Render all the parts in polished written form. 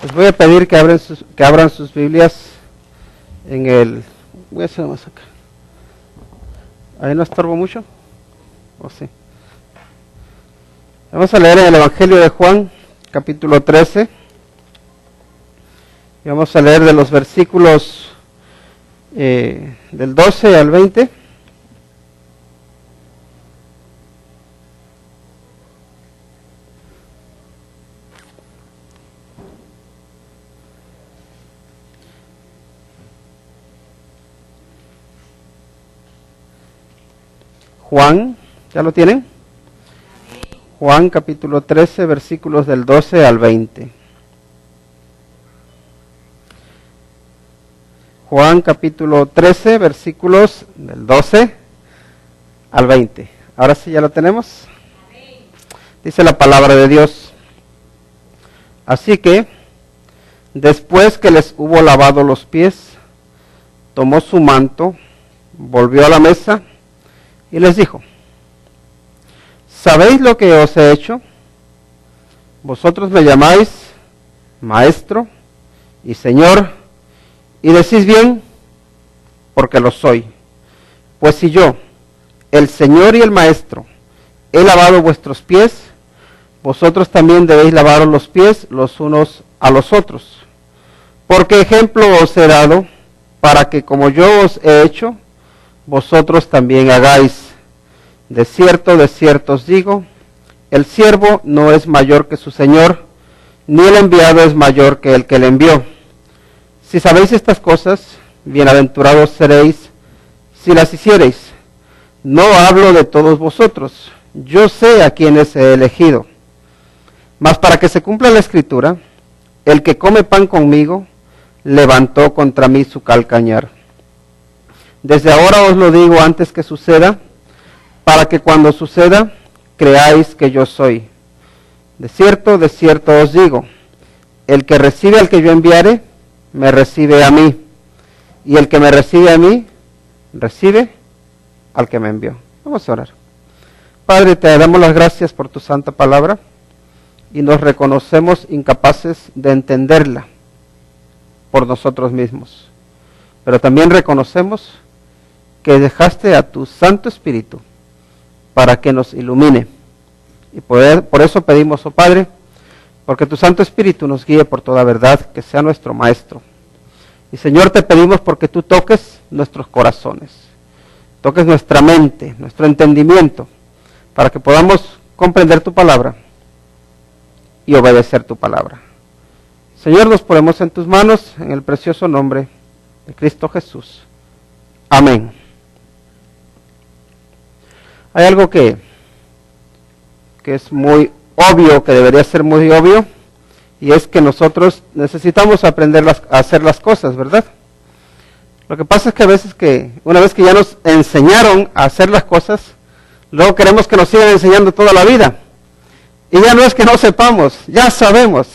Les voy a pedir que abran sus Biblias en el... Voy a hacer más acá. ¿Ahí no estorbo mucho? ¿O sí? Vamos a leer en el Evangelio de Juan, capítulo 13. Y vamos a leer de los versículos del 12 al 20. Juan, ¿ya lo tienen? Juan capítulo 13, versículos del 12 al 20. Juan capítulo 13, versículos del 12 al 20. Ahora sí ya lo tenemos. Dice la palabra de Dios. Así que, después que les hubo lavado los pies, tomó su manto, volvió a la mesa y les dijo: ¿sabéis lo que os he hecho? Vosotros me llamáis Maestro y Señor, y decís bien, porque lo soy. Pues si yo, el Señor y el Maestro, he lavado vuestros pies, vosotros también debéis lavaros los pies los unos a los otros. Porque ejemplo os he dado, para que como yo os he hecho, vosotros también hagáis. De cierto os digo, el siervo no es mayor que su Señor, ni el enviado es mayor que el que le envió. Si sabéis estas cosas, bienaventurados seréis si las hiciereis. No hablo de todos vosotros, yo sé a quienes he elegido. Mas para que se cumpla la Escritura, el que come pan conmigo, levantó contra mí su calcañar. Desde ahora os lo digo antes que suceda, para que cuando suceda, creáis que yo soy. De cierto os digo, el que recibe al que yo enviare, me recibe a mí, y el que me recibe a mí, recibe al que me envió. Vamos a orar. Padre, te damos las gracias por tu santa palabra, y nos reconocemos incapaces de entenderla por nosotros mismos. Pero también reconocemos que dejaste a tu Santo Espíritu para que nos ilumine. Y por eso pedimos, oh Padre, porque tu Santo Espíritu nos guíe por toda verdad, que sea nuestro Maestro. Y Señor, te pedimos porque tú toques nuestros corazones, toques nuestra mente, nuestro entendimiento, para que podamos comprender tu palabra y obedecer tu palabra. Señor, nos ponemos en tus manos, en el precioso nombre de Cristo Jesús. Amén. Hay algo que es muy obvio, que debería ser muy obvio, y es que nosotros necesitamos aprender a hacer las cosas, ¿verdad? Lo que pasa es que a veces una vez que ya nos enseñaron a hacer las cosas, luego queremos que nos sigan enseñando toda la vida. Y ya no es que no sepamos, ya sabemos,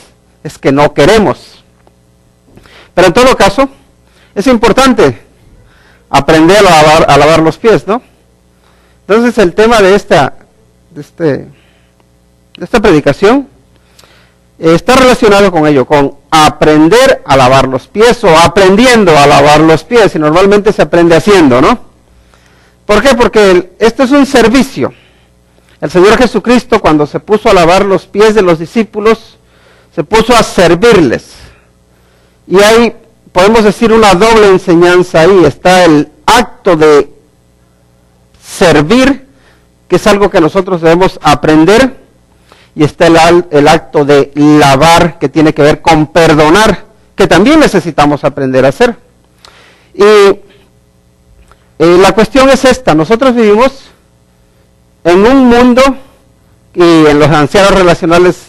es que no queremos. Pero en todo caso, es importante aprender a lavar los pies, ¿no? Entonces el tema de esta predicación está relacionado con ello, con aprender a lavar los pies o aprendiendo a lavar los pies, y normalmente se aprende haciendo, ¿no? ¿Por qué? Porque esto es un servicio. El Señor Jesucristo, cuando se puso a lavar los pies de los discípulos, se puso a servirles. Y ahí podemos decir una doble enseñanza ahí. Está el acto de servir, que es algo que nosotros debemos aprender, y está el acto de lavar, que tiene que ver con perdonar, que también necesitamos aprender a hacer. Y la cuestión es esta: nosotros vivimos en un mundo, y en los ancianos relacionales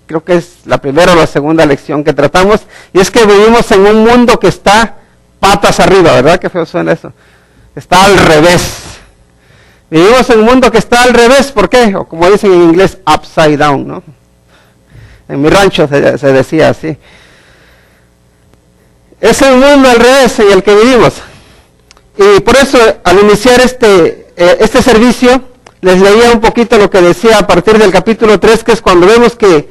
creo que es la primera o la segunda lección que tratamos, y es que vivimos en un mundo que está patas arriba, ¿verdad? Qué feo suena eso. Está al revés. Vivimos en un mundo que está al revés. ¿Por qué? O como dicen en inglés, upside down, ¿no? En mi rancho se decía así. Es el mundo al revés en el que vivimos. Y por eso, al iniciar este servicio, les leía un poquito lo que decía a partir del capítulo 3, que es cuando vemos que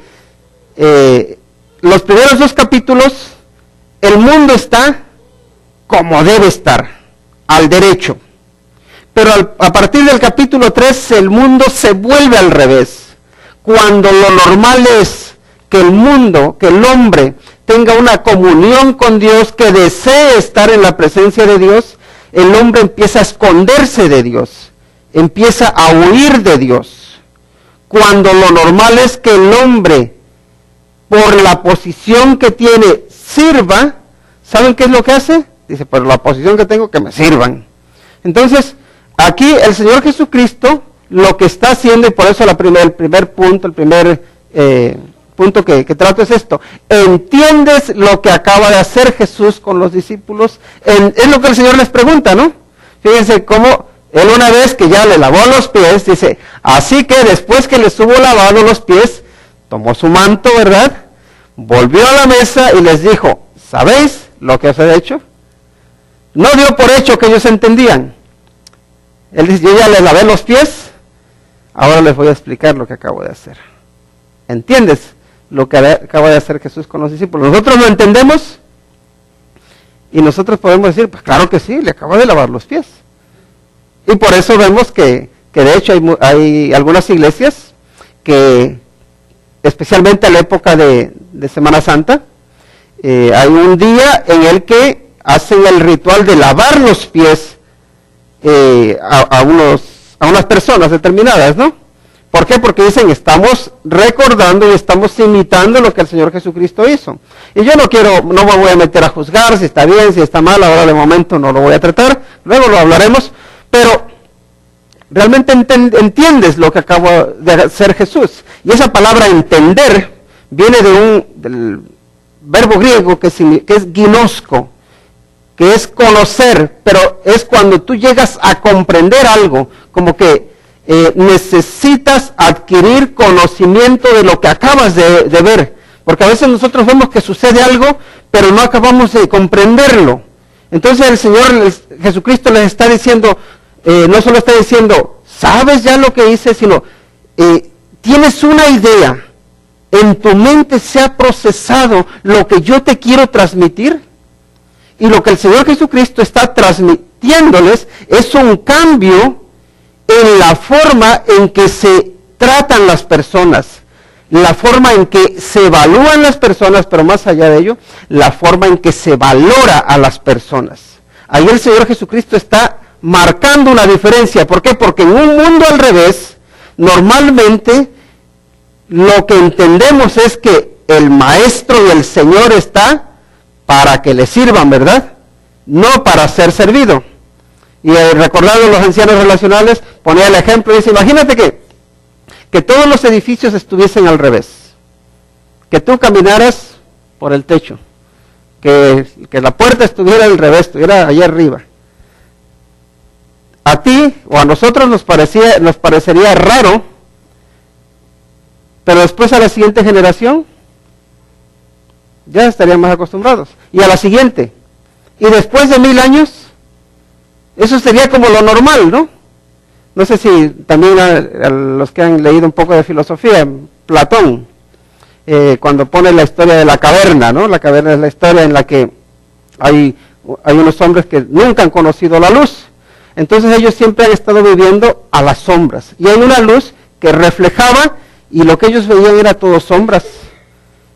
los primeros 2 capítulos, el mundo está como debe estar, al derecho. Pero a partir del capítulo 3, el mundo se vuelve al revés. Cuando lo normal es que el mundo, que el hombre tenga una comunión con Dios, que desee estar en la presencia de Dios, el hombre empieza a esconderse de Dios, empieza a huir de Dios. Cuando lo normal es que el hombre, por la posición que tiene, sirva, ¿saben qué es lo que hace? Dice, por la posición que tengo, que me sirvan. Entonces, aquí el Señor Jesucristo lo que está haciendo, y por eso el primer punto que trato es esto: ¿entiendes lo que acaba de hacer Jesús con los discípulos? Es lo que el Señor les pregunta, ¿no? Fíjense cómo él, una vez que ya le lavó los pies, dice, así que después que les hubo lavado los pies, tomó su manto, ¿verdad? Volvió a la mesa y les dijo, ¿sabéis lo que os he hecho? No dio por hecho que ellos entendían. Él dice, yo ya les lavé los pies, ahora les voy a explicar lo que acabo de hacer. ¿Entiendes lo que acaba de hacer Jesús con los discípulos? Nosotros lo entendemos y nosotros podemos decir, pues claro que sí, le acabo de lavar los pies. Y por eso vemos que de hecho hay algunas iglesias que, especialmente en la época de Semana Santa, hay un día en el que hacen el ritual de lavar los pies a unas personas determinadas, ¿no? ¿Por qué? Porque dicen, estamos recordando y estamos imitando lo que el Señor Jesucristo hizo. Y yo no me voy a meter a juzgar si está bien, si está mal, ahora de momento no lo voy a tratar, luego lo hablaremos, pero realmente entiendes lo que acabo de hacer Jesús. Y esa palabra entender viene del verbo griego que es ginosko, que es conocer, pero es cuando tú llegas a comprender algo, como que necesitas adquirir conocimiento de lo que acabas de ver, porque a veces nosotros vemos que sucede algo, pero no acabamos de comprenderlo. Entonces el Señor Jesucristo les está diciendo, no solo está diciendo, ¿sabes ya lo que hice? Sino, tienes una idea, en tu mente se ha procesado lo que yo te quiero transmitir. Y lo que el Señor Jesucristo está transmitiéndoles es un cambio en la forma en que se tratan las personas, la forma en que se evalúan las personas, pero más allá de ello, la forma en que se valora a las personas. Ahí el Señor Jesucristo está marcando una diferencia. ¿Por qué? Porque en un mundo al revés, normalmente lo que entendemos es que el Maestro y el Señor está para que le sirvan, ¿verdad? No para ser servido. Y recordando los ancianos relacionales, ponía el ejemplo y dice, imagínate que todos los edificios estuviesen al revés. Que tú caminaras por el techo. Que la puerta estuviera al revés, estuviera allá arriba. A ti o a nosotros nos parecería raro, pero después a la siguiente generación ya estarían más acostumbrados. Y a la siguiente. Y después de 1000 años, eso sería como lo normal, ¿no? No sé si también a los que han leído un poco de filosofía, Platón, cuando pone la historia de la caverna, ¿no? La caverna es la historia en la que hay unos hombres que nunca han conocido la luz. Entonces ellos siempre han estado viviendo a las sombras. Y hay una luz que reflejaba y lo que ellos veían era todo sombras.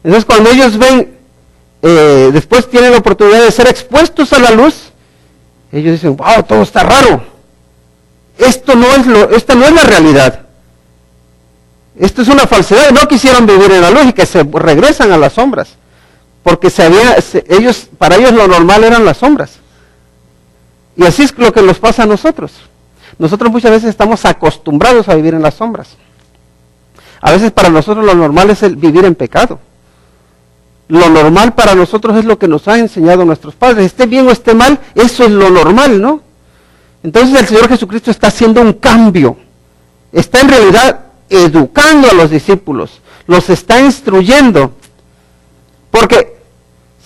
Entonces cuando ellos ven, después tienen la oportunidad de ser expuestos a la luz, ellos dicen, wow, todo está raro. Esta no es la realidad. Esto es una falsedad. No quisieron vivir en la luz y que se regresan a las sombras. Porque para ellos lo normal eran las sombras. Y así es lo que nos pasa a nosotros. Nosotros muchas veces estamos acostumbrados a vivir en las sombras. A veces para nosotros lo normal es el vivir en pecado. Lo normal para nosotros es lo que nos han enseñado nuestros padres. Esté bien o esté mal, eso es lo normal, ¿no? Entonces el Señor Jesucristo está haciendo un cambio. Está en realidad educando a los discípulos. Los está instruyendo. Porque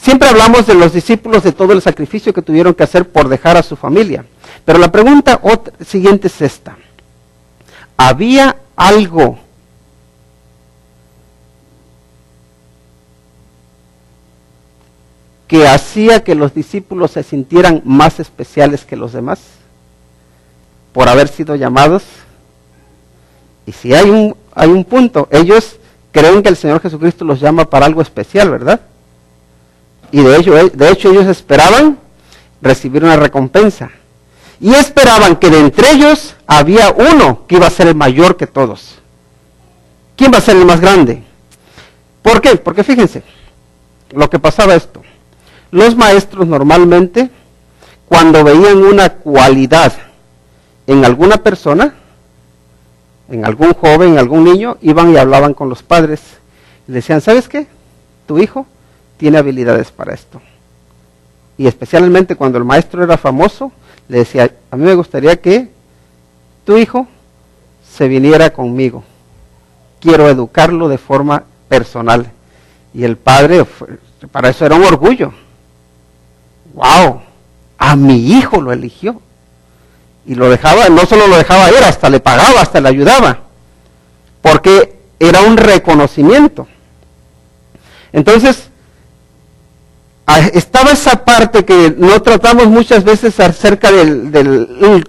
siempre hablamos de los discípulos, de todo el sacrificio que tuvieron que hacer por dejar a su familia. Pero la pregunta siguiente es esta. ¿Había algo que hacía que los discípulos se sintieran más especiales que los demás por haber sido llamados. Y si hay un punto, ellos creen que el Señor Jesucristo los llama para algo especial, ¿verdad? Y de hecho ellos esperaban recibir una recompensa. Y esperaban que de entre ellos había uno que iba a ser el mayor que todos. ¿Quién va a ser el más grande? ¿Por qué? Porque fíjense, lo que pasaba esto. Los maestros normalmente, cuando veían una cualidad en alguna persona, en algún joven, en algún niño, iban y hablaban con los padres. Y decían, ¿sabes qué? Tu hijo tiene habilidades para esto. Y especialmente cuando el maestro era famoso, le decía, a mí me gustaría que tu hijo se viniera conmigo. Quiero educarlo de forma personal. Y el padre, para eso era un orgullo. ¡Wow! A mi hijo lo eligió. Y lo dejaba, no solo lo dejaba ir, hasta le pagaba, hasta le ayudaba. Porque era un reconocimiento. Entonces, estaba esa parte que no tratamos muchas veces acerca del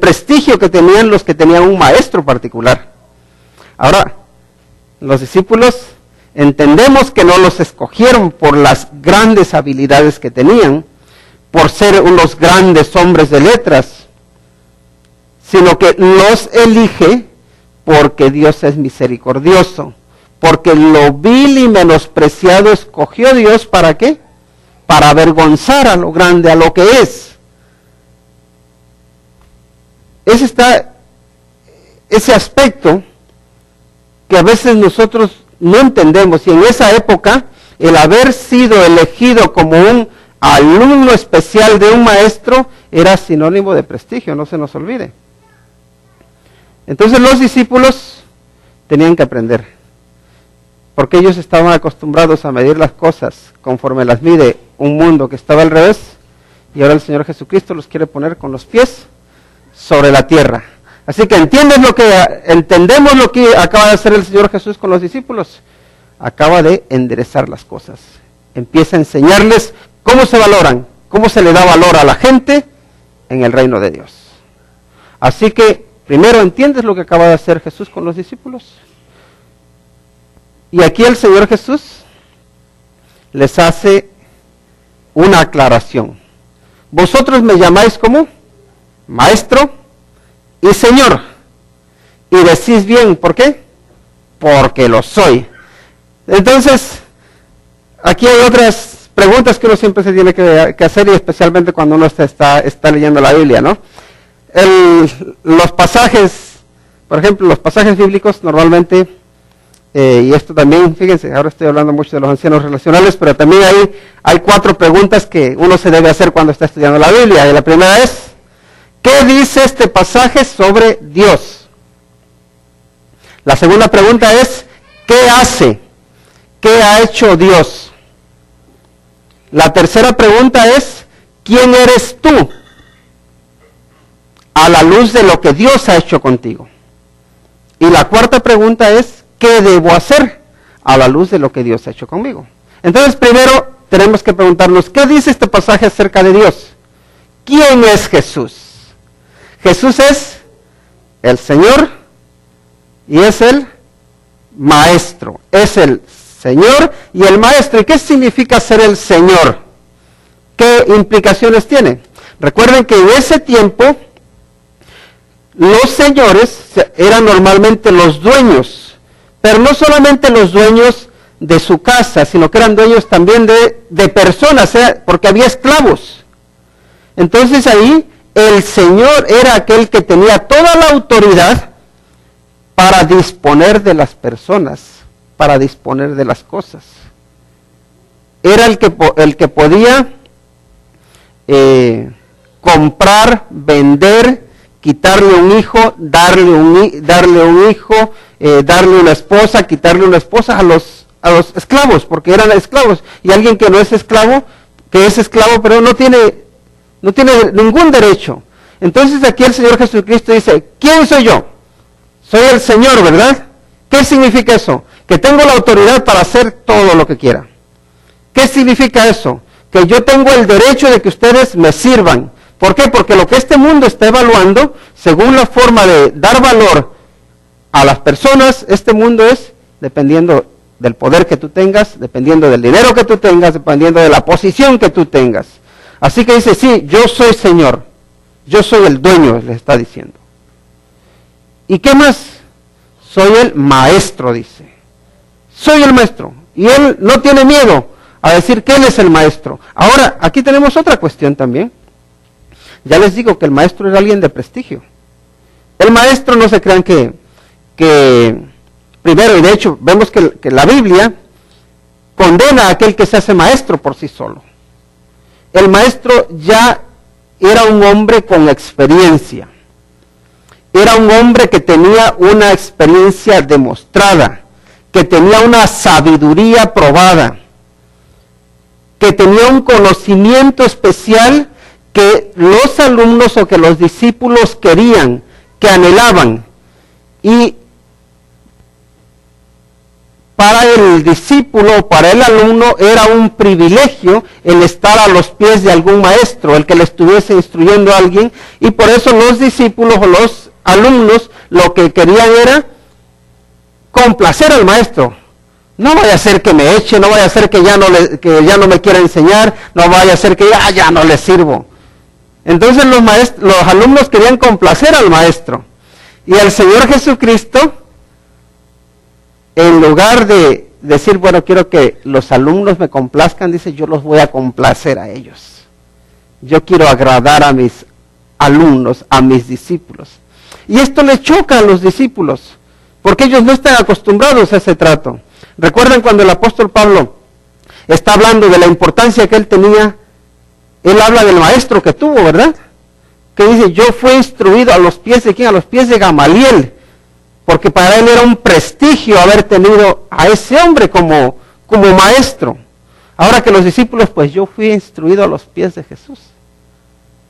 prestigio que tenían los que tenían un maestro particular. Ahora, los discípulos entendemos que no los escogieron por las grandes habilidades que tenían, por ser unos grandes hombres de letras, sino que los elige porque Dios es misericordioso, porque lo vil y menospreciado escogió Dios, ¿para qué? Para avergonzar a lo grande, a lo que es. Ese aspecto que a veces nosotros no entendemos, y en esa época el haber sido elegido como un alumno especial de un maestro era sinónimo de prestigio, no se nos olvide. Entonces los discípulos tenían que aprender, porque ellos estaban acostumbrados a medir las cosas conforme las mide un mundo que estaba al revés, y ahora el Señor Jesucristo los quiere poner con los pies sobre la tierra. Así que entendemos lo que acaba de hacer el Señor Jesús con los discípulos. Acaba de enderezar las cosas. Empieza a enseñarles cómo se valoran, cómo se le da valor a la gente en el reino de Dios. Así que, primero, ¿entiendes lo que acaba de hacer Jesús con los discípulos? Y aquí el Señor Jesús les hace una aclaración. Vosotros me llamáis como Maestro y Señor, y decís bien, ¿por qué? Porque lo soy. Entonces, aquí hay otras preguntas que uno siempre se tiene que hacer, y especialmente cuando uno está leyendo la Biblia, ¿no? Los pasajes, por ejemplo, los pasajes bíblicos normalmente, y esto también, fíjense, ahora estoy hablando mucho de los ancianos relacionales, pero también hay 4 preguntas que uno se debe hacer cuando está estudiando la Biblia. Y la primera es, ¿qué dice este pasaje sobre Dios? La segunda pregunta es, ¿qué hace? ¿Qué ha hecho Dios? La tercera pregunta es, ¿quién eres tú? A la luz de lo que Dios ha hecho contigo. Y la cuarta pregunta es, ¿qué debo hacer a la luz de lo que Dios ha hecho conmigo? Entonces, primero tenemos que preguntarnos, ¿qué dice este pasaje acerca de Dios? ¿Quién es Jesús? Jesús es el Señor y es el Maestro. Es el Señor y el Maestro. ¿Y qué significa ser el Señor? ¿Qué implicaciones tiene? Recuerden que en ese tiempo los señores eran normalmente los dueños, pero no solamente los dueños de su casa, sino que eran dueños también de personas, porque había esclavos. Entonces ahí el Señor era aquel que tenía toda la autoridad para disponer de las personas, para disponer de las cosas. Era el que podía comprar, vender, quitarle un hijo, darle un hijo, darle una esposa, quitarle una esposa a los esclavos, porque eran esclavos. Y alguien que no es esclavo, que es esclavo, pero no tiene ningún derecho. Entonces aquí el Señor Jesucristo dice, ¿quién soy yo? Soy el Señor, ¿verdad? ¿Qué significa eso? Que tengo la autoridad para hacer todo lo que quiera. ¿Qué significa eso? Que yo tengo el derecho de que ustedes me sirvan. ¿Por qué? Porque lo que este mundo está evaluando, según la forma de dar valor a las personas, este mundo es dependiendo del poder que tú tengas, dependiendo del dinero que tú tengas, dependiendo de la posición que tú tengas. Así que dice, sí, yo soy Señor, yo soy el dueño, les está diciendo. ¿Y qué más? Soy el maestro, dice. Soy el maestro. Y él no tiene miedo a decir que él es el maestro. Ahora, aquí tenemos otra cuestión también. Ya les digo que el maestro era alguien de prestigio. El maestro, no se crean que primero, y de hecho, vemos que la Biblia condena a aquel que se hace maestro por sí solo. El maestro ya era un hombre con experiencia. Era un hombre que tenía una experiencia demostrada, que tenía una sabiduría probada, que tenía un conocimiento especial que los alumnos o que los discípulos querían, que anhelaban. Y para el discípulo, para el alumno, era un privilegio el estar a los pies de algún maestro, el que le estuviese instruyendo a alguien, y por eso los discípulos o los alumnos lo que querían era complacer al maestro. No vaya a ser que me eche, no vaya a ser que ya no me quiera enseñar, no vaya a ser que ya no le sirvo. Entonces los alumnos querían complacer al maestro. Y el Señor Jesucristo, en lugar de decir, bueno, quiero que los alumnos me complazcan, dice, yo los voy a complacer a ellos. Yo quiero agradar a mis alumnos, a mis discípulos. Y esto le choca a los discípulos, porque ellos no están acostumbrados a ese trato. Recuerdan cuando el apóstol Pablo está hablando de la importancia que él tenía, él habla del maestro que tuvo, ¿verdad? Que dice, yo fui instruido a los pies de ¿quién? A los pies de Gamaliel, porque para él era un prestigio haber tenido a ese hombre como maestro. Ahora que los discípulos, pues yo fui instruido a los pies de Jesús,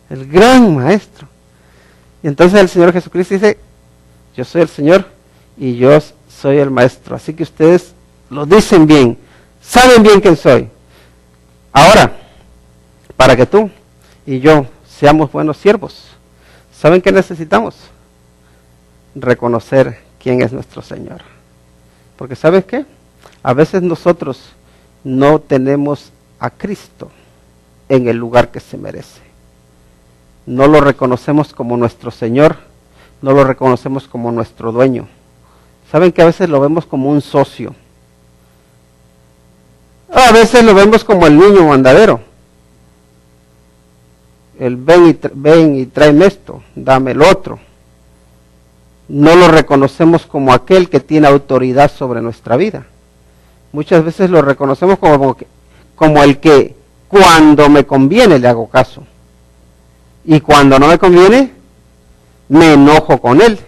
el gran maestro. Y entonces el Señor Jesucristo dice, yo soy el Señor y yo soy el maestro. Así que ustedes lo dicen bien, saben bien quién soy. Ahora, para que tú y yo seamos buenos siervos, ¿saben qué necesitamos? Reconocer quién es nuestro Señor. Porque ¿sabes qué? A veces nosotros no tenemos a Cristo en el lugar que se merece. No lo reconocemos como nuestro Señor, no lo reconocemos como nuestro dueño. ¿Saben que a veces lo vemos como un socio? A veces lo vemos como el niño mandadero. El ven y tráeme esto, dame el otro. No lo reconocemos como aquel que tiene autoridad sobre nuestra vida. Muchas veces lo reconocemos como el que cuando me conviene le hago caso. Y cuando no me conviene, me enojo con él.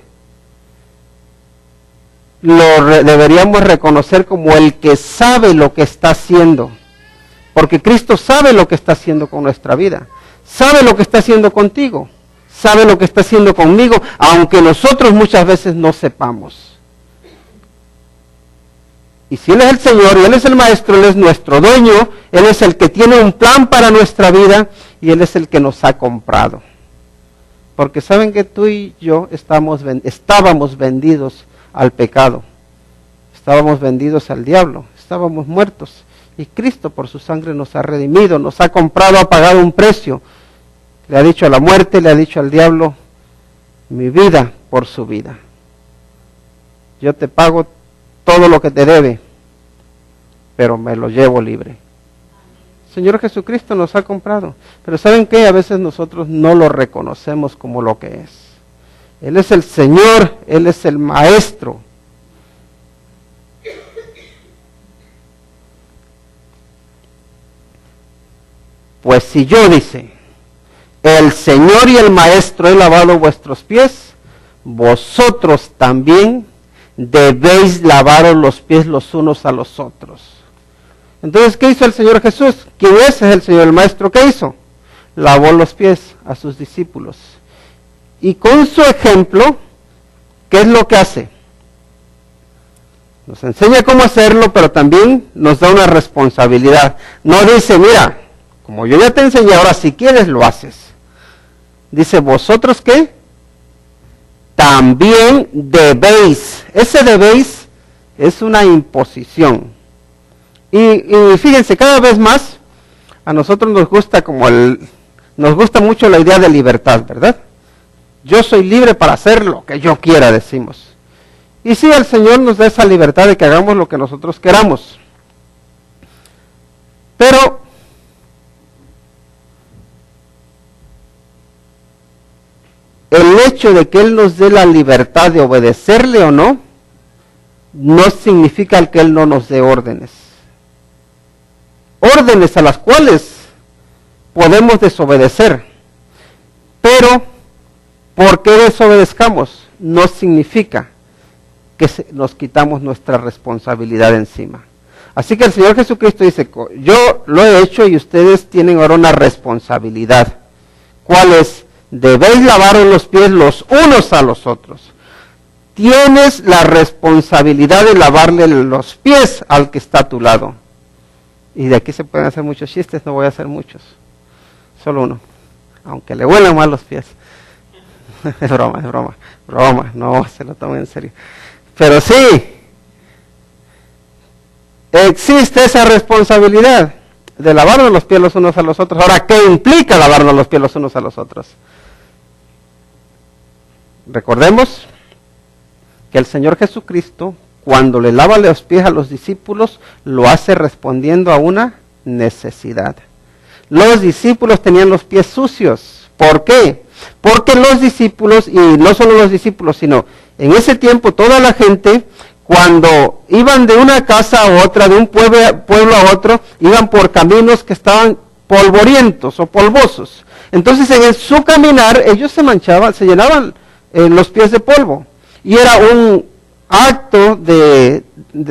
Deberíamos reconocer como el que sabe lo que está haciendo. Porque Cristo sabe lo que está haciendo con nuestra vida. Sabe lo que está haciendo contigo. Sabe lo que está haciendo conmigo, aunque nosotros muchas veces no sepamos. Y si Él es el Señor, y Él es el Maestro, Él es nuestro dueño, Él es el que tiene un plan para nuestra vida, y Él es el que nos ha comprado. Porque saben que tú y yo estábamos vendidos al pecado, estábamos vendidos al diablo, estábamos muertos, y Cristo por su sangre nos ha redimido, nos ha comprado, ha pagado un precio. Le ha dicho a la muerte, le ha dicho al diablo, mi vida por su vida. Yo te pago todo lo que te debe, pero me lo llevo libre. Señor Jesucristo nos ha comprado. Pero ¿saben qué? A veces nosotros no lo reconocemos como lo que es. Él es el Señor, Él es el Maestro. Pues si yo, dice, el Señor y el Maestro he lavado vuestros pies, vosotros también debéis lavaros los pies los unos a los otros. Entonces, ¿qué hizo el Señor Jesús? ¿Quién es el Señor, el Maestro? ¿Qué hizo? Lavó los pies a sus discípulos. Y con su ejemplo, ¿qué es lo que hace? Nos enseña cómo hacerlo, pero también nos da una responsabilidad. No dice, mira, como yo ya te enseñé, ahora si quieres lo haces. Dice, ¿vosotros qué? También debéis. Ese debéis es una imposición. Y fíjense, cada vez más a nosotros nos gusta nos gusta mucho la idea de libertad, ¿verdad? Yo soy libre para hacer lo que yo quiera, decimos. Y sí, el Señor nos da esa libertad de que hagamos lo que nosotros queramos. Pero el hecho de que Él nos dé la libertad de obedecerle o no, no significa que Él no nos dé órdenes. Órdenes a las cuales podemos desobedecer. Pero, porque desobedezcamos, no significa que nos quitamos nuestra responsabilidad encima. Así que el Señor Jesucristo dice, yo lo he hecho y ustedes tienen ahora una responsabilidad. ¿Cuál es? Debéis lavaros los pies los unos a los otros. Tienes la responsabilidad de lavarle los pies al que está a tu lado. Y de aquí se pueden hacer muchos chistes, no voy a hacer muchos. Solo uno. Aunque le huelan mal los pies. Es broma, no se lo tomen en serio. Pero sí, existe esa responsabilidad de lavarnos los pies los unos a los otros. Ahora, ¿qué implica lavarnos los pies los unos a los otros? Recordemos que el Señor Jesucristo, cuando le lava los pies a los discípulos, lo hace respondiendo a una necesidad. Los discípulos tenían los pies sucios. ¿Por qué? Porque los discípulos, y no solo los discípulos, sino en ese tiempo toda la gente, cuando iban de una casa a otra, de un pueblo a otro, iban por caminos que estaban polvorientos o polvosos. Entonces en su caminar ellos se manchaban, se llenaban los pies de polvo. Y era un acto de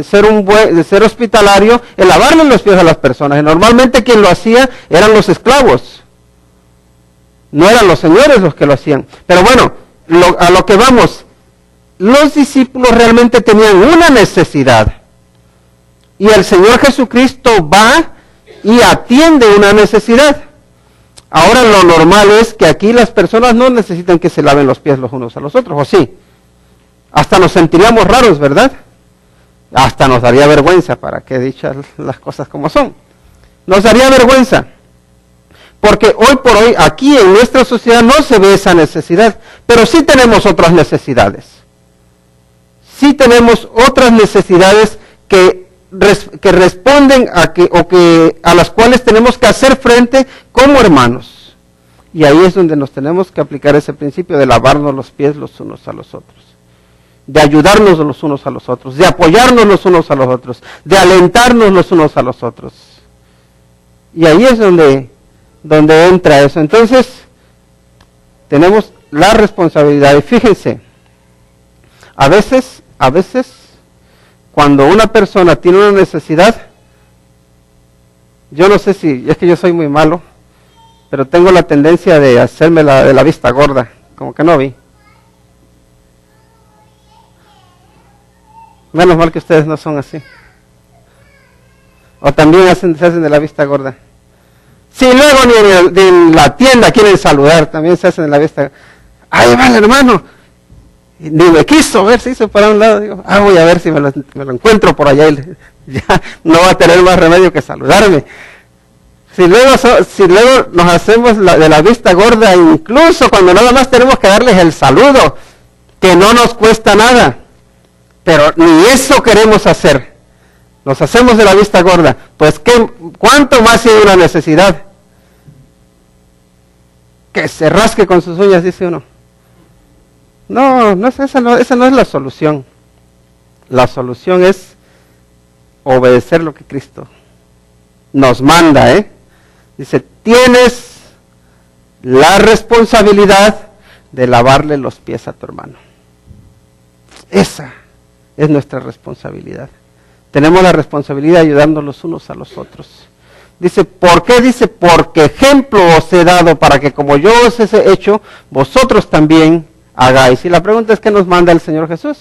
ser hospitalario el lavarle los pies a las personas. Y normalmente quien lo hacía eran los esclavos. No eran los señores los que lo hacían. Pero bueno, a lo que vamos, los discípulos realmente tenían una necesidad. Y el Señor Jesucristo va y atiende una necesidad. Ahora lo normal es que aquí las personas no necesitan que se laven los pies los unos a los otros, ¿o sí? Hasta nos sentiríamos raros, ¿verdad? Hasta nos daría vergüenza, para que dichas las cosas como son. Nos daría vergüenza. Porque hoy por hoy, aquí en nuestra sociedad no se ve esa necesidad, pero sí tenemos otras necesidades. Sí tenemos otras necesidades que responden a las cuales tenemos que hacer frente como hermanos. Y ahí es donde nos tenemos que aplicar ese principio de lavarnos los pies los unos a los otros, de ayudarnos los unos a los otros, de apoyarnos los unos a los otros, de alentarnos los unos a los otros. Y ahí es donde entra eso. Entonces, tenemos la responsabilidad. Y fíjense, a veces, cuando una persona tiene una necesidad, yo no sé si, es que yo soy muy malo, pero tengo la tendencia de hacerme de la vista gorda, como que no vi. Menos mal que ustedes no son así. O también se hacen de la vista gorda. Si luego ni en la tienda quieren saludar, también se hacen de la vista. Ahí va el hermano. Y ni me quiso ver, se hizo para un lado. Digo, voy a ver si me lo encuentro por allá. Y ya no va a tener más remedio que saludarme. Si luego nos hacemos de la vista gorda, incluso cuando nada más tenemos que darles el saludo, que no nos cuesta nada. Pero ni eso queremos hacer. Nos hacemos de la vista gorda. Pues ¿cuánto más si hay una necesidad? Que se rasque con sus uñas, dice uno. No, esa no es la solución. La solución es obedecer lo que Cristo nos manda, Dice, tienes la responsabilidad de lavarle los pies a tu hermano. Esa es nuestra responsabilidad. Tenemos la responsabilidad de ayudarnos los unos a los otros. Dice, ¿por qué? Dice, porque ejemplo os he dado para que como yo os he hecho, vosotros también hagáis. Y la pregunta es, ¿qué nos manda el Señor Jesús?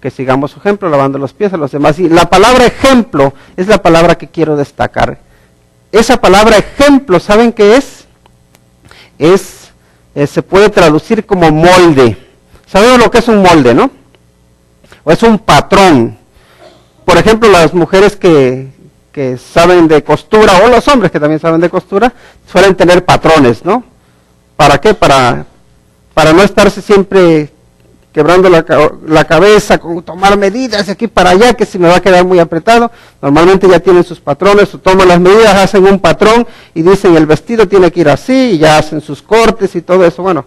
que sigamos su ejemplo, lavando los pies a los demás. Y la palabra ejemplo es la palabra que quiero destacar. Esa palabra ejemplo, ¿saben qué es? Se puede traducir como molde. ¿Sabemos lo que es un molde, no? O es un patrón. Por ejemplo, las mujeres que saben de costura, o los hombres que también saben de costura, suelen tener patrones, ¿no? ¿Para qué? Para no estarse siempre quebrando la cabeza, con tomar medidas de aquí para allá, que si me va a quedar muy apretado. Normalmente ya tienen sus patrones, o toman las medidas, hacen un patrón y dicen el vestido tiene que ir así, y ya hacen sus cortes y todo eso. Bueno,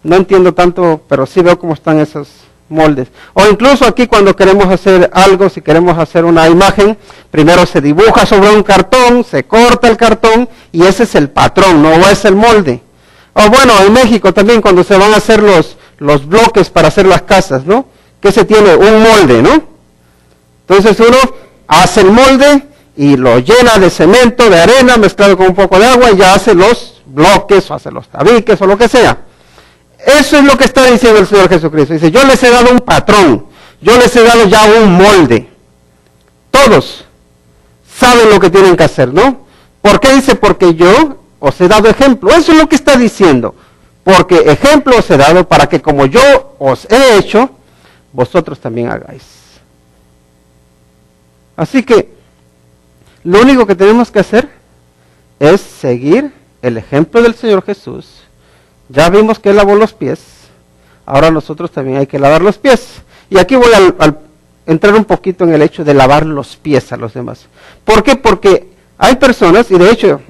no entiendo tanto, pero sí veo cómo están esos moldes. O incluso aquí cuando queremos hacer algo, si queremos hacer una imagen, primero se dibuja sobre un cartón, se corta el cartón y ese es el patrón, no es el molde. O bueno, en México también cuando se van a hacer los bloques para hacer las casas, ¿no? Que se tiene un molde, ¿no? Entonces uno hace el molde y lo llena de cemento, de arena, mezclado con un poco de agua y ya hace los bloques o hace los tabiques o lo que sea. Eso es lo que está diciendo el Señor Jesucristo. Dice, yo les he dado un patrón, yo les he dado ya un molde. Todos saben lo que tienen que hacer, ¿no? ¿Por qué dice? Porque yo os he dado ejemplo. Eso es lo que está diciendo. Porque ejemplo os he dado para que como yo os he hecho, vosotros también hagáis. Así que, lo único que tenemos que hacer es seguir el ejemplo del Señor Jesús. Ya vimos que Él lavó los pies, ahora nosotros también hay que lavar los pies. Y aquí voy a entrar un poquito en el hecho de lavar los pies a los demás. ¿Por qué? Porque hay personas, y de hecho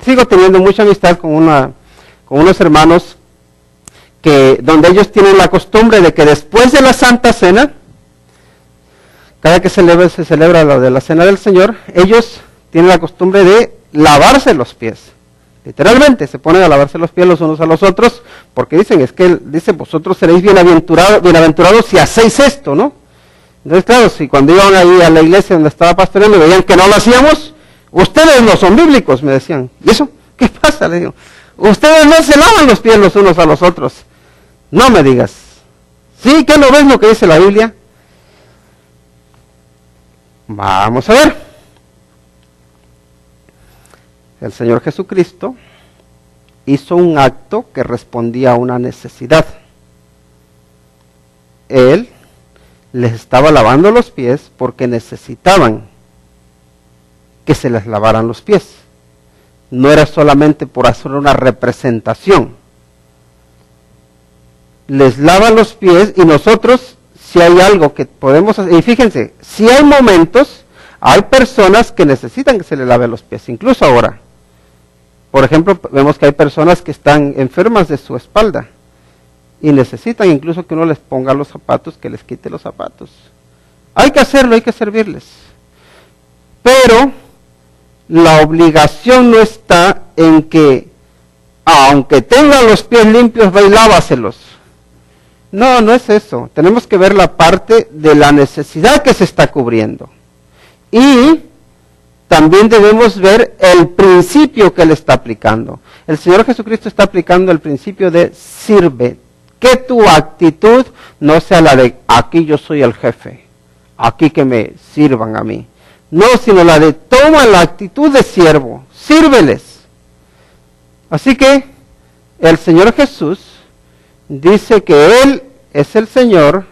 sigo teniendo mucha amistad con unos hermanos donde ellos tienen la costumbre de que después de la Santa Cena, cada que se celebra lo de la Cena del Señor, ellos tienen la costumbre de lavarse los pies. Literalmente se ponen a lavarse los pies los unos a los otros, porque dicen, vosotros seréis bienaventurados si hacéis esto, ¿no? Entonces, claro, si cuando iban ahí a la iglesia donde estaba pastoreando veían que no lo hacíamos, ustedes no son bíblicos, me decían. ¿Y eso? ¿Qué pasa? Le digo, ustedes no se lavan los pies los unos a los otros. No me digas. ¿Sí? ¿Qué no ves lo que dice la Biblia? Vamos a ver. El Señor Jesucristo hizo un acto que respondía a una necesidad. Él les estaba lavando los pies porque necesitaban que se les lavaran los pies. No era solamente por hacer una representación. Les lava los pies y nosotros, si hay algo que podemos hacer, y fíjense, si hay momentos, hay personas que necesitan que se les lave los pies, incluso ahora. Por ejemplo, vemos que hay personas que están enfermas de su espalda y necesitan incluso que uno les ponga los zapatos, que les quite los zapatos. Hay que hacerlo, hay que servirles. Pero la obligación no está en que, aunque tengan los pies limpios, ve y lávaselos. No, no es eso. Tenemos que ver la parte de la necesidad que se está cubriendo. Y también debemos ver el principio que Él está aplicando. El Señor Jesucristo está aplicando el principio de sirve. Que tu actitud no sea la de aquí yo soy el jefe, aquí que me sirvan a mí. No, sino la de toma la actitud de siervo, sírveles. Así que el Señor Jesús dice que Él es el Señor,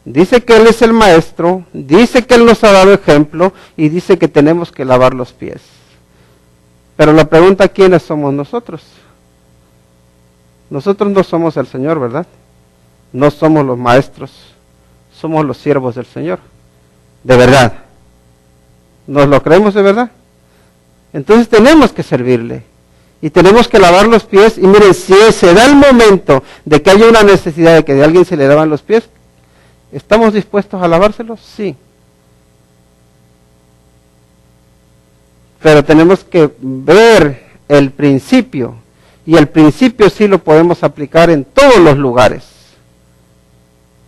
dice que Él es el Maestro, dice que Él nos ha dado ejemplo y dice que tenemos que lavar los pies. Pero la pregunta, ¿quiénes somos nosotros? Nosotros no somos el Señor, ¿verdad? No somos los maestros, somos los siervos del Señor. De verdad. ¿Nos lo creemos de verdad? Entonces tenemos que servirle. Y tenemos que lavar los pies. Y miren, si se da el momento de que haya una necesidad de que de alguien se le lavan los pies, ¿estamos dispuestos a lavárselos? Sí. Pero tenemos que ver el principio. Y el principio sí lo podemos aplicar en todos los lugares.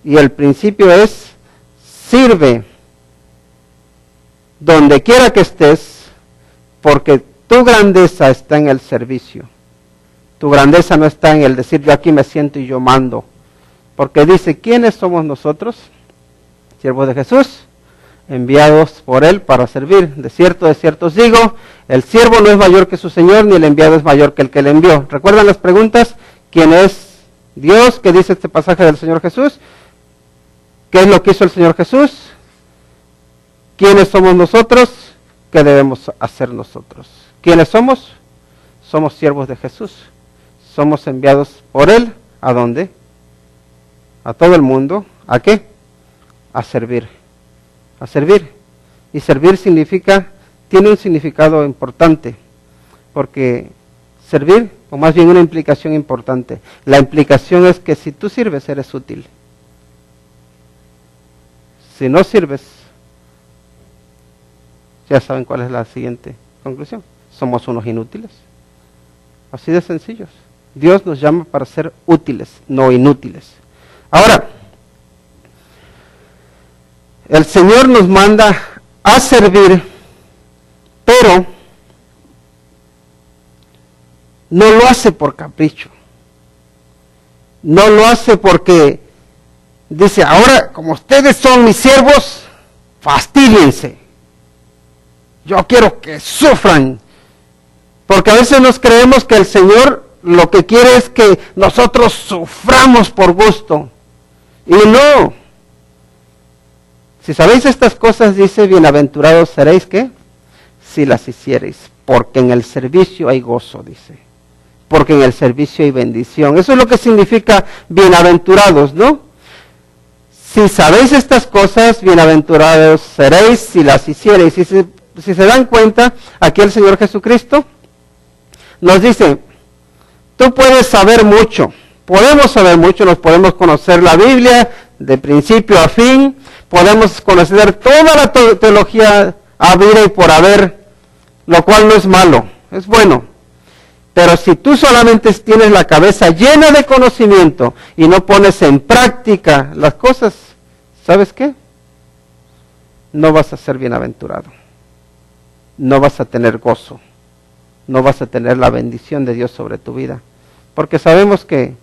Y el principio es, sirve donde quiera que estés, porque tu grandeza está en el servicio. Tu grandeza no está en el decir yo aquí me siento y yo mando. Porque dice, ¿quiénes somos nosotros? Siervos de Jesús, enviados por Él para servir. De cierto os digo, el siervo no es mayor que su Señor, ni el enviado es mayor que el que le envió. ¿Recuerdan las preguntas? ¿Quién es Dios? ¿Qué dice este pasaje del Señor Jesús? ¿Qué es lo que hizo el Señor Jesús? ¿Quiénes somos nosotros? ¿Qué debemos hacer nosotros? ¿Quiénes somos? Somos siervos de Jesús. Somos enviados por Él. ¿A dónde? A todo el mundo. ¿A qué? A servir. A servir. Y servir tiene un significado importante. Porque servir, o más bien una implicación importante. La implicación es que si tú sirves, eres útil. Si no sirves, ya saben cuál es la siguiente conclusión. Somos unos inútiles. Así de sencillos. Dios nos llama para ser útiles, no inútiles. Ahora, el Señor nos manda a servir, pero no lo hace por capricho. No lo hace porque dice, ahora como ustedes son mis siervos, fastídiense. Yo quiero que sufran. Porque a veces nos creemos que el Señor lo que quiere es que nosotros suframos por gusto. Y no. Si sabéis estas cosas, dice, bienaventurados seréis, ¿qué? Si las hiciereis. Porque en el servicio hay gozo, dice. Porque en el servicio hay bendición. Eso es lo que significa bienaventurados, ¿no? Si sabéis estas cosas, bienaventurados seréis si las hiciereis. Y si se dan cuenta, aquí el Señor Jesucristo nos dice, tú puedes saber mucho, podemos saber mucho, nos podemos conocer la Biblia de principio a fin, podemos conocer toda la teología habida y por haber, lo cual no es malo, es bueno. Pero si tú solamente tienes la cabeza llena de conocimiento y no pones en práctica las cosas, ¿sabes qué? No vas a ser bienaventurado. No vas a tener gozo, no vas a tener la bendición de Dios sobre tu vida. Porque sabemos que,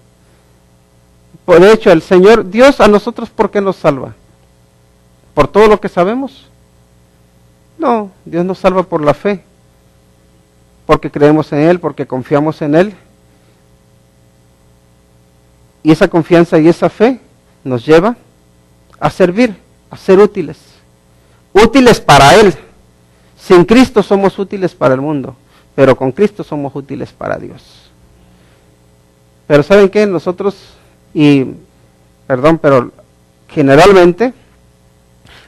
de hecho, el Señor, Dios a nosotros, ¿por qué nos salva? ¿Por todo lo que sabemos? No, Dios nos salva por la fe, porque creemos en Él, porque confiamos en Él. Y esa confianza y esa fe nos lleva a servir, a ser útiles. Útiles para Él. Sin Cristo somos útiles para el mundo, pero con Cristo somos útiles para Dios. Pero ¿saben qué? Nosotros, pero generalmente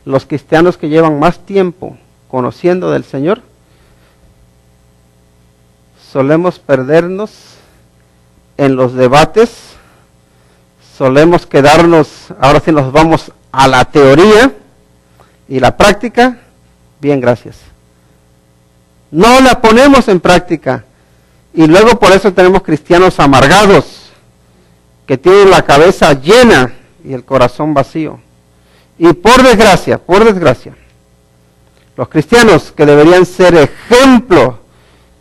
los cristianos que llevan más tiempo conociendo del Señor, solemos perdernos en los debates, solemos quedarnos, ahora sí nos vamos a la teoría y la práctica, bien, gracias. No la ponemos en práctica. Y luego por eso tenemos cristianos amargados, que tienen la cabeza llena y el corazón vacío. Y por desgracia, los cristianos que deberían ser ejemplo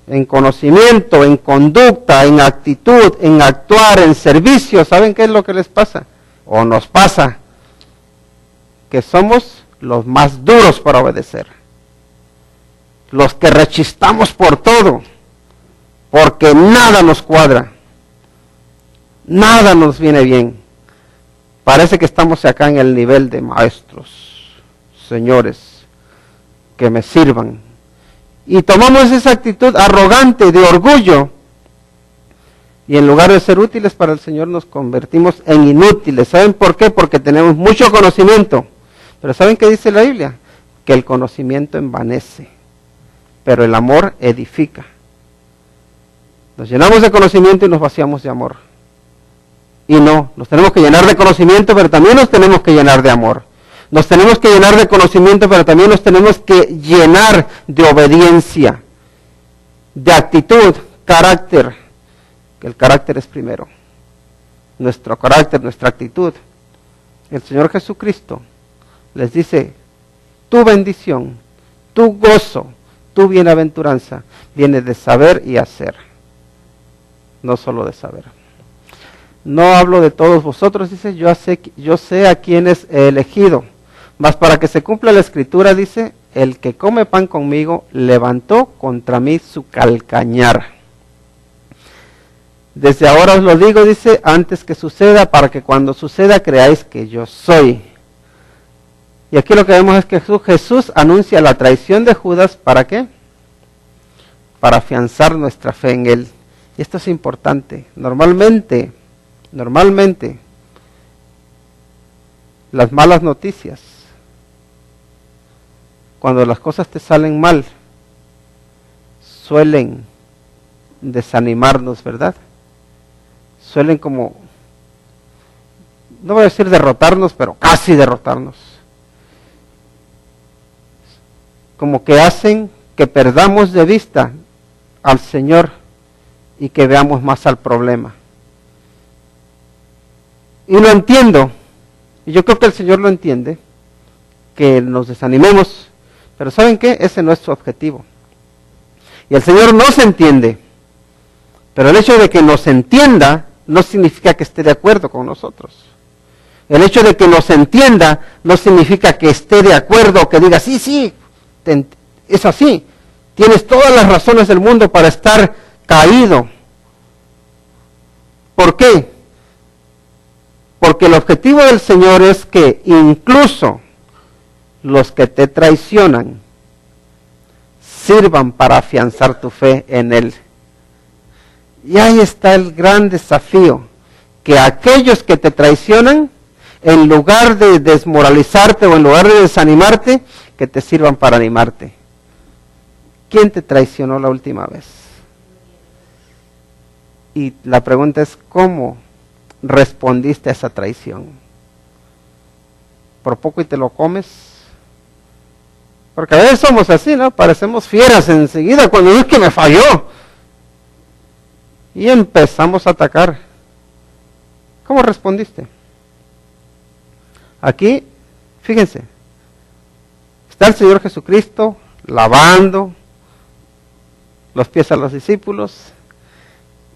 en conocimiento, en conducta, en actitud, en actuar, en servicio, ¿saben qué es lo que les pasa? O nos pasa, que somos los más duros para obedecer. Los que rechistamos por todo, porque nada nos cuadra, nada nos viene bien. Parece que estamos acá en el nivel de maestros, señores, que me sirvan. Y tomamos esa actitud arrogante, de orgullo, y en lugar de ser útiles para el Señor nos convertimos en inútiles. ¿Saben por qué? Porque tenemos mucho conocimiento. Pero ¿saben qué dice la Biblia? Que el conocimiento envanece, pero el amor edifica. Nos llenamos de conocimiento y nos vaciamos de amor. Y no, nos tenemos que llenar de conocimiento, pero también nos tenemos que llenar de amor. Nos tenemos que llenar de conocimiento, pero también nos tenemos que llenar de obediencia, de actitud, carácter. Que el carácter es primero. Nuestro carácter, nuestra actitud. El Señor Jesucristo les dice, tu bendición, tu gozo, tu bienaventuranza viene de saber y hacer, no solo de saber. No hablo de todos vosotros, dice, yo sé a quienes he elegido. Mas para que se cumpla la escritura, dice, el que come pan conmigo levantó contra mí su calcañar. Desde ahora os lo digo, dice, antes que suceda, para que cuando suceda creáis que yo soy. Y aquí lo que vemos es que Jesús anuncia la traición de Judas, ¿para qué? Para afianzar nuestra fe en él. Y esto es importante. Normalmente, las malas noticias, cuando las cosas te salen mal, suelen desanimarnos, ¿verdad? Suelen como, no voy a decir derrotarnos, pero casi derrotarnos. Como que hacen que perdamos de vista al Señor y que veamos más al problema. Y lo entiendo, y yo creo que el Señor lo entiende, que nos desanimemos, pero ¿saben qué? Ese no es su objetivo. Y el Señor nos entiende, pero el hecho de que nos entienda no significa que esté de acuerdo con nosotros. El hecho de que nos entienda no significa que esté de acuerdo, que diga, sí, es así, tienes todas las razones del mundo para estar caído. ¿Por qué? Porque el objetivo del Señor es que incluso los que te traicionan sirvan para afianzar tu fe en Él. Y ahí está el gran desafío, que aquellos que te traicionan, en lugar de desmoralizarte o en lugar de desanimarte, que te sirvan para animarte. ¿Quién te traicionó la última vez? Y la pregunta es, ¿cómo respondiste a esa traición? ¿Por poco y te lo comes? Porque a veces somos así, ¿no? Parecemos fieras enseguida cuando es que me falló. Y empezamos a atacar. ¿Cómo respondiste? Aquí, fíjense, está el Señor Jesucristo lavando los pies a los discípulos.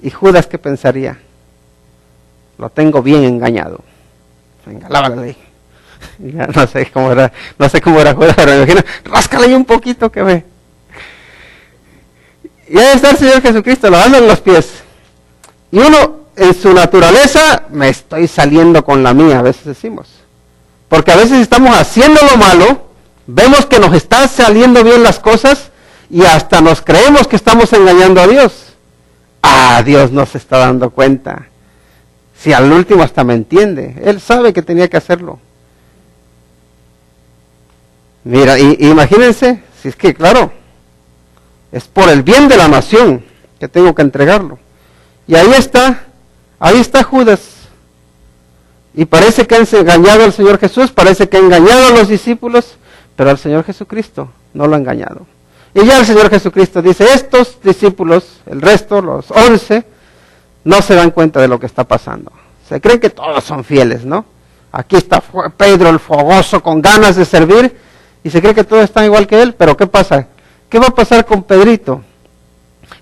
¿Y Judas qué pensaría? Lo tengo bien engañado. Venga, lávale. Ya no sé cómo era Judas, pero me imagino, ráscale ahí un poquito que ve. Y ahí está el Señor Jesucristo lavando los pies. Y uno, en su naturaleza, me estoy saliendo con la mía, a veces decimos. Porque a veces estamos haciendo lo malo, vemos que nos están saliendo bien las cosas, y hasta nos creemos que estamos engañando a Dios. Dios no se está dando cuenta. Si al último hasta me entiende, Él sabe que tenía que hacerlo. Mira, imagínense, si es que claro, es por el bien de la nación que tengo que entregarlo. Y ahí está Judas. Y parece que han engañado al Señor Jesús, parece que ha engañado a los discípulos, pero al Señor Jesucristo no lo ha engañado. Y ya el Señor Jesucristo dice, estos discípulos, el resto, los 11, no se dan cuenta de lo que está pasando. Se creen que todos son fieles, ¿no? Aquí está Pedro el fogoso con ganas de servir y se cree que todos están igual que él, pero ¿qué pasa? ¿Qué va a pasar con Pedrito?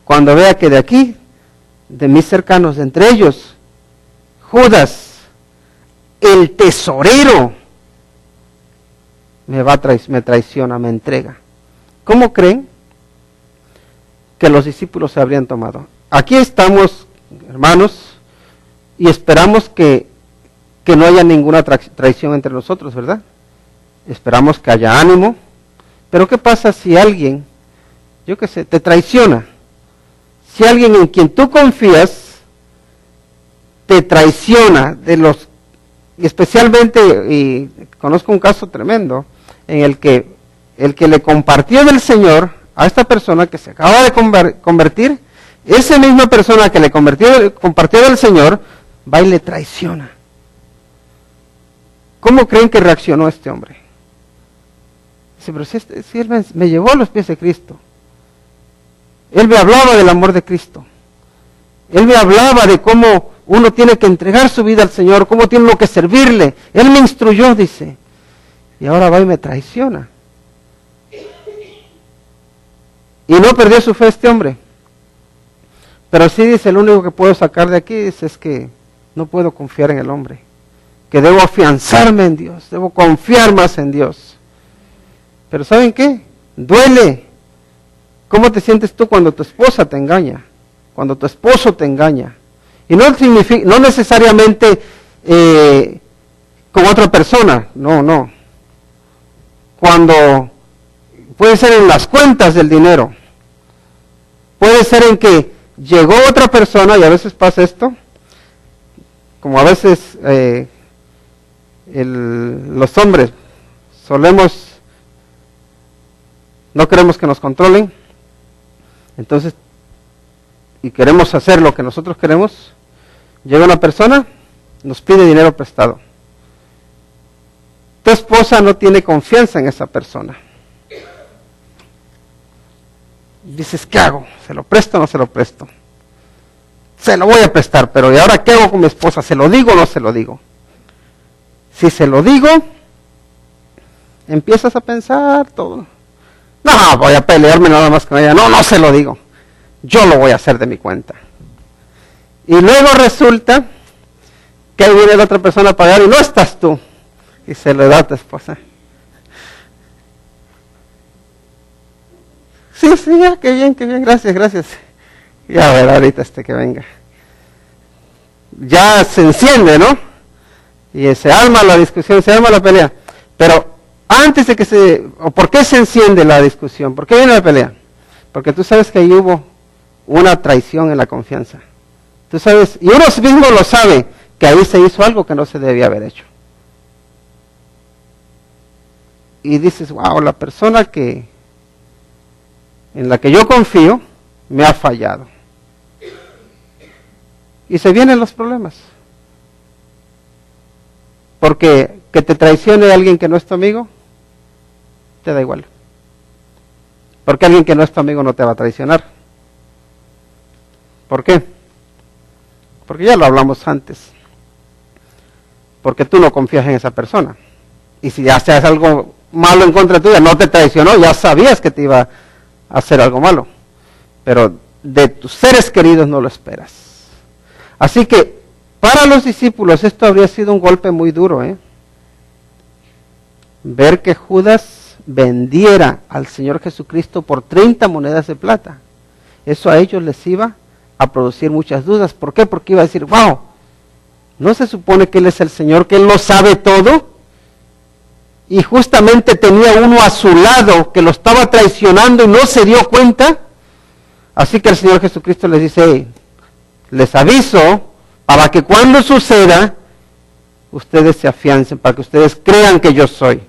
Cuando vea que de aquí, de mis cercanos, de entre ellos, Judas, el tesorero, me traiciona, me entrega. ¿Cómo creen que los discípulos se habrían tomado? Aquí estamos, hermanos, y esperamos que no haya ninguna traición entre nosotros, ¿verdad? Esperamos que haya ánimo. Pero ¿qué pasa si alguien, yo qué sé, te traiciona? Si alguien en quien tú confías te traiciona, especialmente, y conozco un caso tremendo, en el que le compartió del Señor a esta persona que se acaba de convertir, esa misma persona que le compartió del Señor, va y le traiciona. ¿Cómo creen que reaccionó este hombre? Dice, pero si él me llevó a los pies de Cristo. Él me hablaba del amor de Cristo. Él me hablaba de cómo uno tiene que entregar su vida al Señor, cómo tiene uno que servirle. Él me instruyó, dice. Y ahora va y me traiciona. Y no perdió su fe este hombre. Pero sí dice, lo único que puedo sacar de aquí es que no puedo confiar en el hombre, que debo afianzarme en Dios, debo confiar más en Dios. Pero ¿saben qué? Duele. ¿Cómo te sientes tú cuando tu esposa te engaña? Cuando tu esposo te engaña. Y no necesariamente con otra persona, no. Cuando puede ser en las cuentas del dinero, puede ser en que llegó otra persona, y a veces pasa esto, como a veces los hombres no queremos que nos controlen, entonces, y queremos hacer lo que nosotros queremos, llega una persona, nos pide dinero prestado. Tu esposa no tiene confianza en esa persona. Dices, ¿qué hago? ¿Se lo presto o no se lo presto? Se lo voy a prestar, pero ¿y ahora qué hago con mi esposa? ¿Se lo digo o no se lo digo? Si se lo digo, empiezas a pensar todo. No, voy a pelearme nada más con ella. No se lo digo. Yo lo voy a hacer de mi cuenta. Y luego resulta que ahí viene la otra persona a pagar y no estás tú. Y se lo da a tu esposa. Sí, ya, qué bien, gracias. Y a ver, ahorita que venga. Ya se enciende, ¿no? Y se arma la discusión, se arma la pelea. Pero antes de ¿por qué se enciende la discusión? ¿Por qué viene la pelea? Porque tú sabes que ahí hubo una traición en la confianza. Tú sabes, y uno mismo lo sabe, que ahí se hizo algo que no se debía haber hecho. Y dices, wow, la persona en la que yo confío me ha fallado. Y se vienen los problemas. Porque que te traicione alguien que no es tu amigo, te da igual. Porque alguien que no es tu amigo no te va a traicionar. ¿Por qué? Porque ya lo hablamos antes. Porque tú no confías en esa persona. Y si ya haces algo malo en contra tuya, no te traicionó, ya sabías que te iba a hacer algo malo. Pero de tus seres queridos no lo esperas. Así que para los discípulos esto habría sido un golpe muy duro, ver que Judas vendiera al Señor Jesucristo por 30 monedas de plata. Eso a ellos les iba a producir muchas dudas. ¿Por qué? Porque iba a decir, wow, ¿no se supone que Él es el Señor, que Él lo sabe todo? Y justamente tenía uno a su lado que lo estaba traicionando y no se dio cuenta. Así que el Señor Jesucristo les dice, hey, les aviso para que cuando suceda, ustedes se afiancen, para que ustedes crean que yo soy.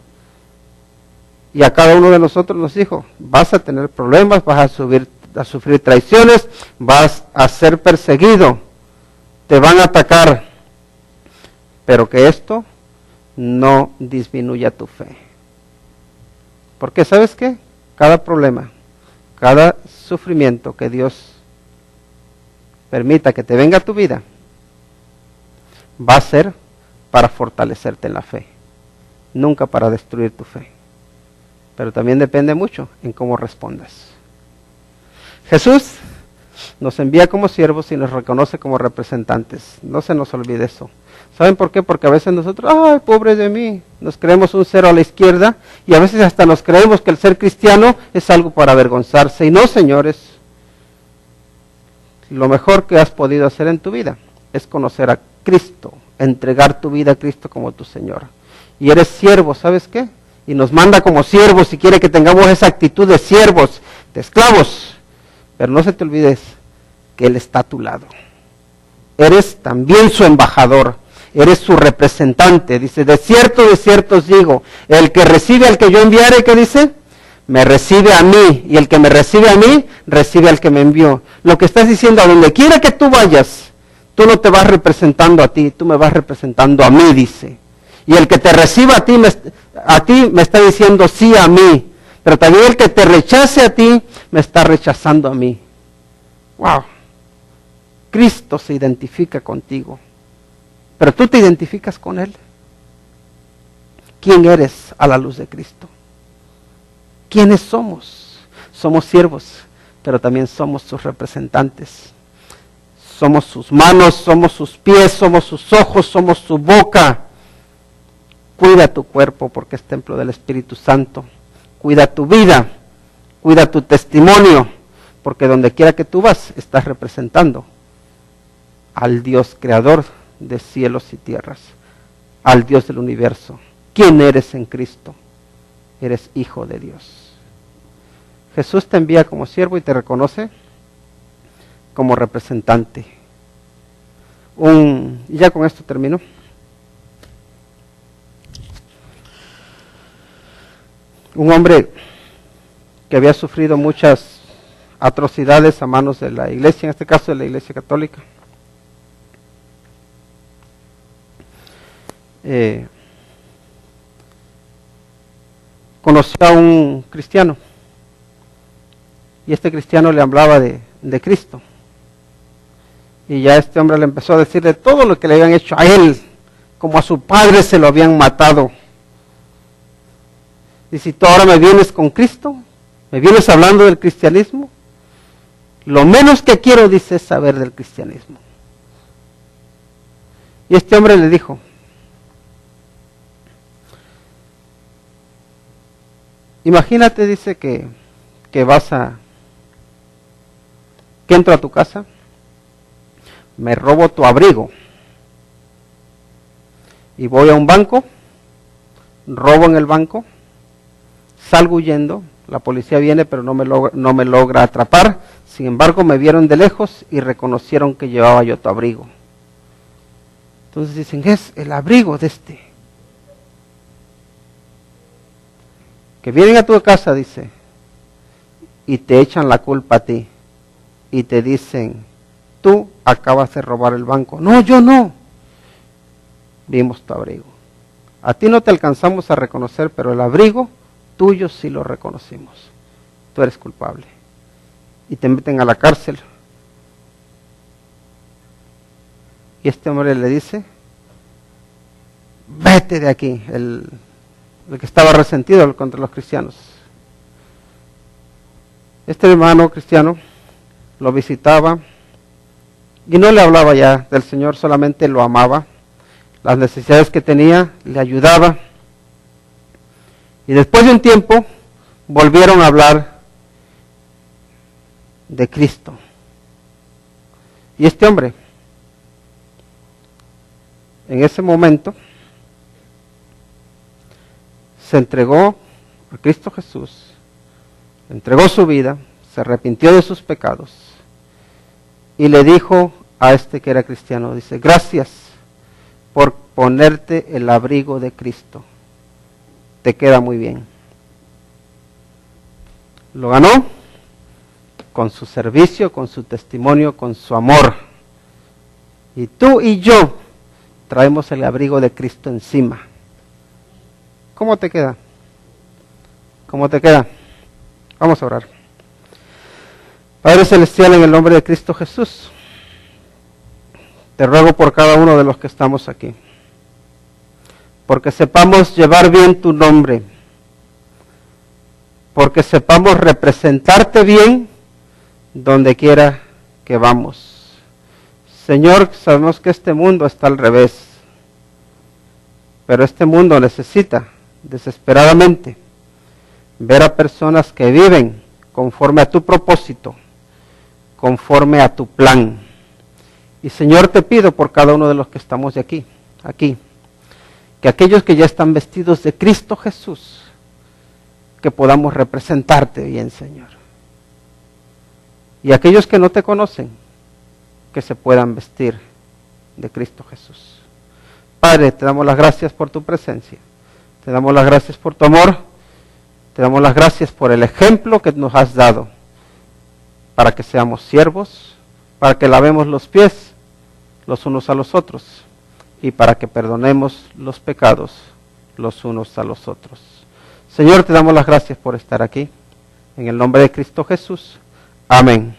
Y a cada uno de nosotros nos dijo, vas a tener problemas, vas a sufrir traiciones, vas a ser perseguido, te van a atacar, pero que esto no disminuya tu fe. Porque ¿sabes qué? Cada problema, cada sufrimiento que Dios permita que te venga a tu vida, va a ser para fortalecerte en la fe, nunca para destruir tu fe. Pero también depende mucho en cómo respondas. Jesús nos envía como siervos y nos reconoce como representantes. No se nos olvide eso. ¿Saben por qué? Porque a veces nosotros, ay, pobre de mí, nos creemos un cero a la izquierda y a veces hasta nos creemos que el ser cristiano es algo para avergonzarse. Y no, señores, lo mejor que has podido hacer en tu vida es conocer a Cristo, entregar tu vida a Cristo como tu Señor. Y eres siervo, ¿sabes qué? Y nos manda como siervos y quiere que tengamos esa actitud de siervos, de esclavos. Pero no se te olvides que Él está a tu lado. Eres también su embajador, eres su representante. Dice, de cierto os digo, el que recibe al que yo enviare, ¿qué dice? Me recibe a mí, y el que me recibe a mí, recibe al que me envió. Lo que estás diciendo, a donde quiera que tú vayas, tú no te vas representando a ti, tú me vas representando a mí, dice. Y el que te reciba a ti me está diciendo sí a mí. Pero también el que te rechace a ti, me está rechazando a mí. ¡Wow! Cristo se identifica contigo. Pero tú te identificas con Él. ¿Quién eres a la luz de Cristo? ¿Quiénes somos? Somos siervos, pero también somos sus representantes. somos sus manos, somos sus pies, somos sus ojos, somos su boca. Cuida tu cuerpo porque es templo del Espíritu Santo. Cuida tu vida, cuida tu testimonio, porque donde quiera que tú vas, estás representando al Dios creador de cielos y tierras, al Dios del universo. ¿Quién eres en Cristo? Eres hijo de Dios. Jesús te envía como siervo y te reconoce como representante. Y ya con esto termino. Un hombre que había sufrido muchas atrocidades a manos de la iglesia, en este caso de la Iglesia Católica. Conoció a un cristiano y este cristiano le hablaba de Cristo. Y ya este hombre le empezó a decirle todo lo que le habían hecho a él, como a su padre se lo habían matado. Y si tú ahora me vienes con Cristo, me vienes hablando del cristianismo, lo menos que quiero, dice, es saber del cristianismo. Y este hombre le dijo, imagínate, dice, que entro a tu casa, me robo tu abrigo y voy a un banco, robo en el banco, salgo huyendo, la policía viene pero no me logra atrapar, sin embargo me vieron de lejos y reconocieron que llevaba yo tu abrigo. Entonces dicen, es el abrigo de este. Que vienen a tu casa, dice, y te echan la culpa a ti y te dicen, tú acabas de robar el banco. No, yo no. Vimos tu abrigo. A ti no te alcanzamos a reconocer, pero el abrigo tuyo sí lo reconocimos. Tú eres culpable. Y te meten a la cárcel. Y este hombre le dice, vete de aquí, el que estaba resentido contra los cristianos. Este hermano cristiano lo visitaba y no le hablaba ya del Señor, solamente lo amaba. Las necesidades que tenía le ayudaba. Y después de un tiempo volvieron a hablar de Cristo. Y este hombre, en ese momento, se entregó a Cristo Jesús, entregó su vida, se arrepintió de sus pecados y le dijo a este que era cristiano, dice, gracias por ponerte el abrigo de Cristo, te queda muy bien. Lo ganó con su servicio, con su testimonio, con su amor. Y tú y yo traemos el abrigo de Cristo encima. ¿Cómo te queda? ¿Cómo te queda? Vamos a orar. Padre Celestial, en el nombre de Cristo Jesús, te ruego por cada uno de los que estamos aquí, porque sepamos llevar bien tu nombre, porque sepamos representarte bien donde quiera que vamos. Señor, sabemos que este mundo está al revés, pero este mundo necesita desesperadamente ver a personas que viven conforme a tu propósito, conforme a tu plan. Y Señor, te pido por cada uno de los que estamos de aquí, que aquellos que ya están vestidos de Cristo Jesús, que podamos representarte bien, Señor. Y aquellos que no te conocen, que se puedan vestir de Cristo Jesús. Padre, te damos las gracias por tu presencia. Te damos las gracias por tu amor. Te damos las gracias por el ejemplo que nos has dado para que seamos siervos, para que lavemos los pies los unos a los otros y para que perdonemos los pecados los unos a los otros. Señor, te damos las gracias por estar aquí. En el nombre de Cristo Jesús. Amén.